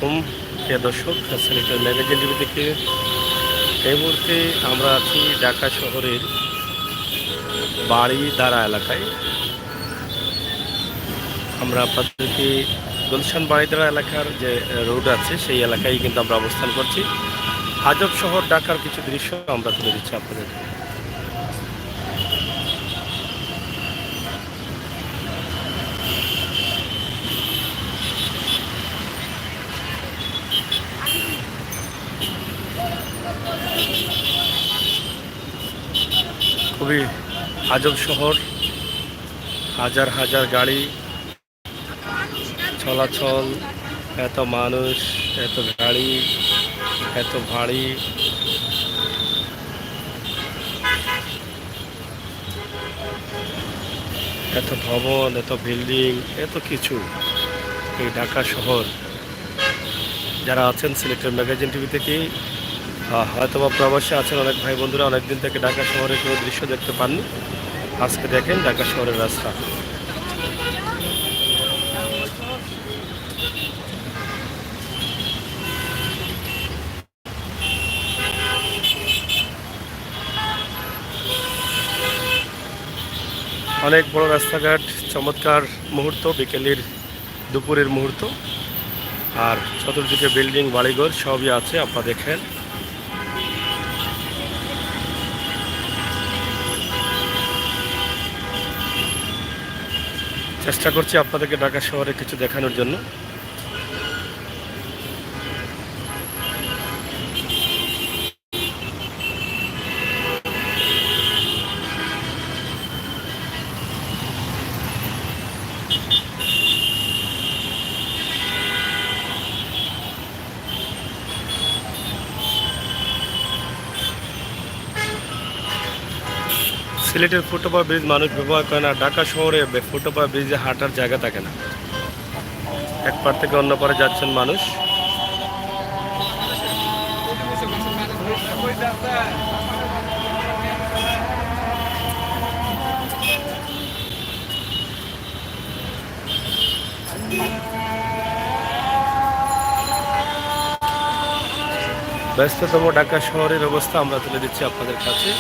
প্রিয় দর্শক, সিলেটের ম্যাগাজিন টিভি থেকে এই মুহূর্তে আমরা আছি ঢাকা শহরের বাড়িধারা এলাকায়। আমরা আপনাদেরকে গুলশান বাড়িধারা এলাকার যে রোড আছে সেই এলাকায় কিন্তু আমরা অবস্থান করছি। আজব শহর ঢাকার কিছু দৃশ্য আমরা তুলে দিচ্ছি আপনাদের। খুবই আজব শহর, হাজার হাজার গাড়ি চলাচল, এত মানুষ, এত গাড়ি, এত ভারী, এত ভবন, এত বিল্ডিং, এত কিছু। এই ঢাকা শহর যারা আছেন সিলেটের ম্যাগাজিন টিভি থেকে হয়তোবা প্রবাসে আছেন অনেক ভাই বন্ধুরা, অনেকদিন থেকে ঢাকা শহরের কোনো দৃশ্য দেখতে পাননি। আজকে দেখেন ঢাকা শহরের রাস্তা। অনেক বড় রাস্তাঘাট, চমৎকার মুহূর্ত, বিকেলের দুপুরের মুহূর্ত। আর চতুর্দিকে বিল্ডিং, বাড়িঘর সবই আছে, আপনারা দেখেন। চেষ্টা করছি আপনাদেরকে ঢাকা শহরে কিছু দেখানোর জন্য। সিলেটের ফুটওভার ব্রিজ মানুষ ব্যবহার করে না। ঢাকা শহরে ফুটওভার ব্রিজে হাঁটার জায়গা থাকে না, এক পার থেকে অন্য পারে যাচ্ছেন মানুষ। ব্যস্ততম ঢাকা শহরের অবস্থা আমরা তুলে দিচ্ছি আপনাদের কাছে।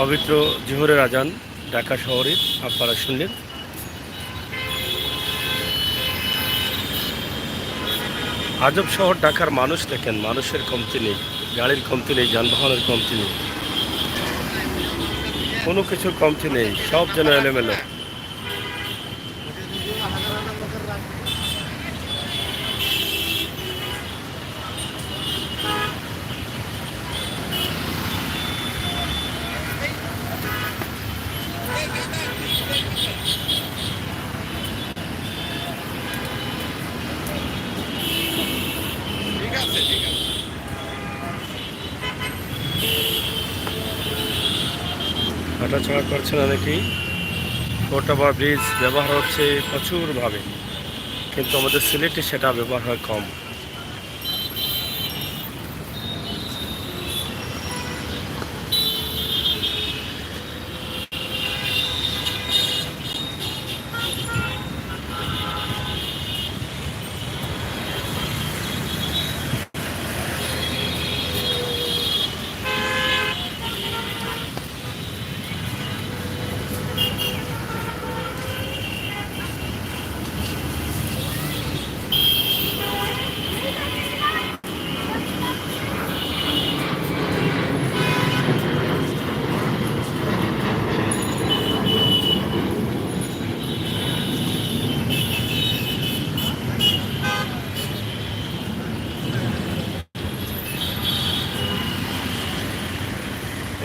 পবিত্র জোহরের আজান ঢাকা শহরে আপনারা শুনলেন। আজব শহর ঢাকার মানুষ দেখেন, মানুষের কমতি নেই, গাড়ির কমতি নেই, যানবাহনের কমতি নেই, কোনো কিছুর কমতি নেই, সব যেন এলোমেলো। হাঁটাচলা করছেন অনেকেই। ওটা ব্রিজ ব্যবহার হচ্ছে প্রচুরভাবে, কিন্তু আমাদের সিলেটে সেটা ব্যবহার হয় কম।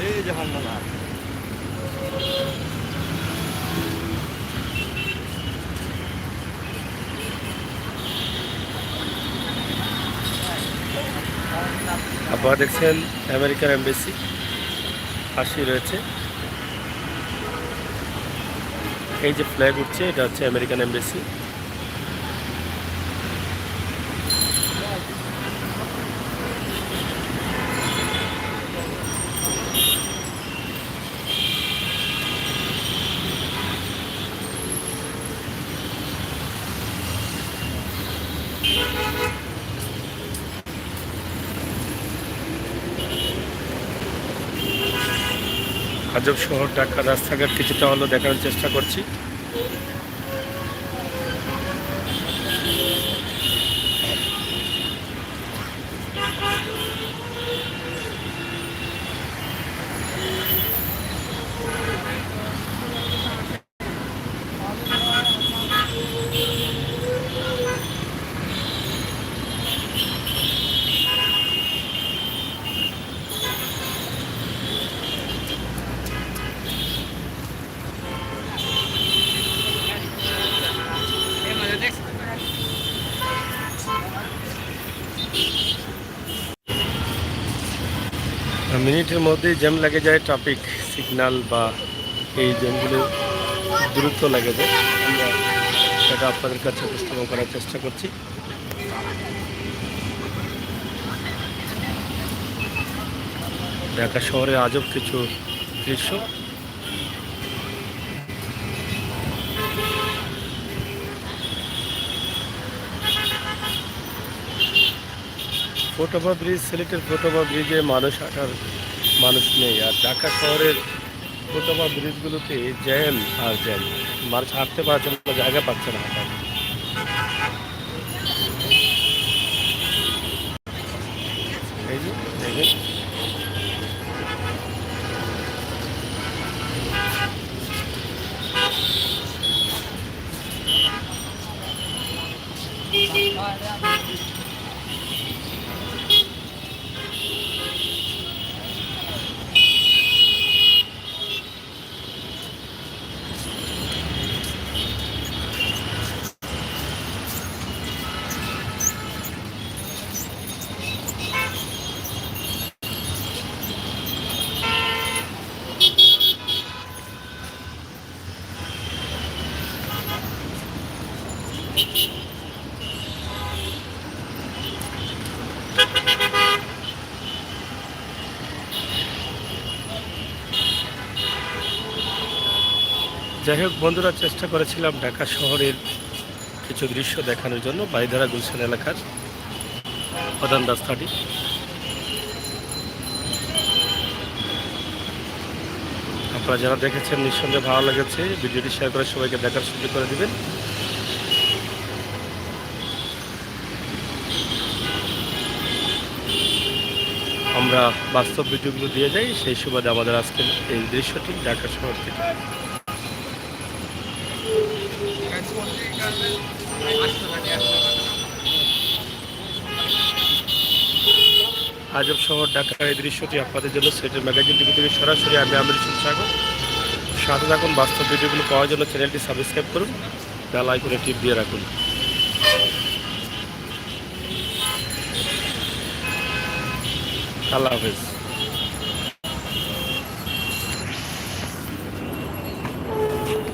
এই যে হান্নানা আপনারা দেখছেন আমেরিকার এমবেসি পাশে রয়েছে। এই যে ফ্ল্যাগ উঠছে, এটা হচ্ছে আমেরিকান এমবেসি। আজব শহর ঢাকার রাস্তাঘাট কিছুটা হলো দেখানোর চেষ্টা করছি। মিনিটের মধ্যেই জ্যাম লেগে যায়, ট্রাফিক সিগন্যাল বা এই জ্যামগুলো দ্রুত লেগে যায়। আমরা সেটা আপনাদের কাছে উপস্থাপন করার চেষ্টা করছি। ঢাকা শহরে আজব কিছু দৃশ্য। ফুটওভার ব্রিজ, সিলেটের ফুটওভার ব্রিজে মানুষ নেই, আর ঢাকা শহরের ফুটওভার ব্রিজগুলোতে জ্যাম আর জ্যাম, মানুষ হাঁটতে পারছে না, জায়গা পাচ্ছে না হাঁটার। এই যে দেখেন, যাই হোক বন্ধুরা, চেষ্টা করেছিলাম ঢাকা শহরের কিছু দৃশ্য দেখানোর জন্য। বারিধারা গুলশান এলাকার প্রধান রাস্তাটি, আপনারা যারা দেখেছেন নিঃসন্দেহে ভালো লেগেছে। ভিডিওটি শেয়ার করে সবাইকে দেখার সুযোগ করে দিবেন। আমরা বাস্তব ভিডিওগুলো দিয়ে যাই, সেই সুবাদে আমাদের আজকের এই দৃশ্যটি ঢাকা শহর থেকে। আজব শহর ঢাকার এই দৃশ্যটি আপনাদের জন্য সিলেটের ম্যাগাজিন টিভি থেকে সরাসরি আমি আমির হোসেন সাগর। সাথে থাকুন, বাস্তব ভিডিওগুলো পাওয়ার জন্য চ্যানেলটি সাবস্ক্রাইব করুন, বেল আইকনে টিপ দিয়ে রাখুন। আল্লাহ হাফেজ।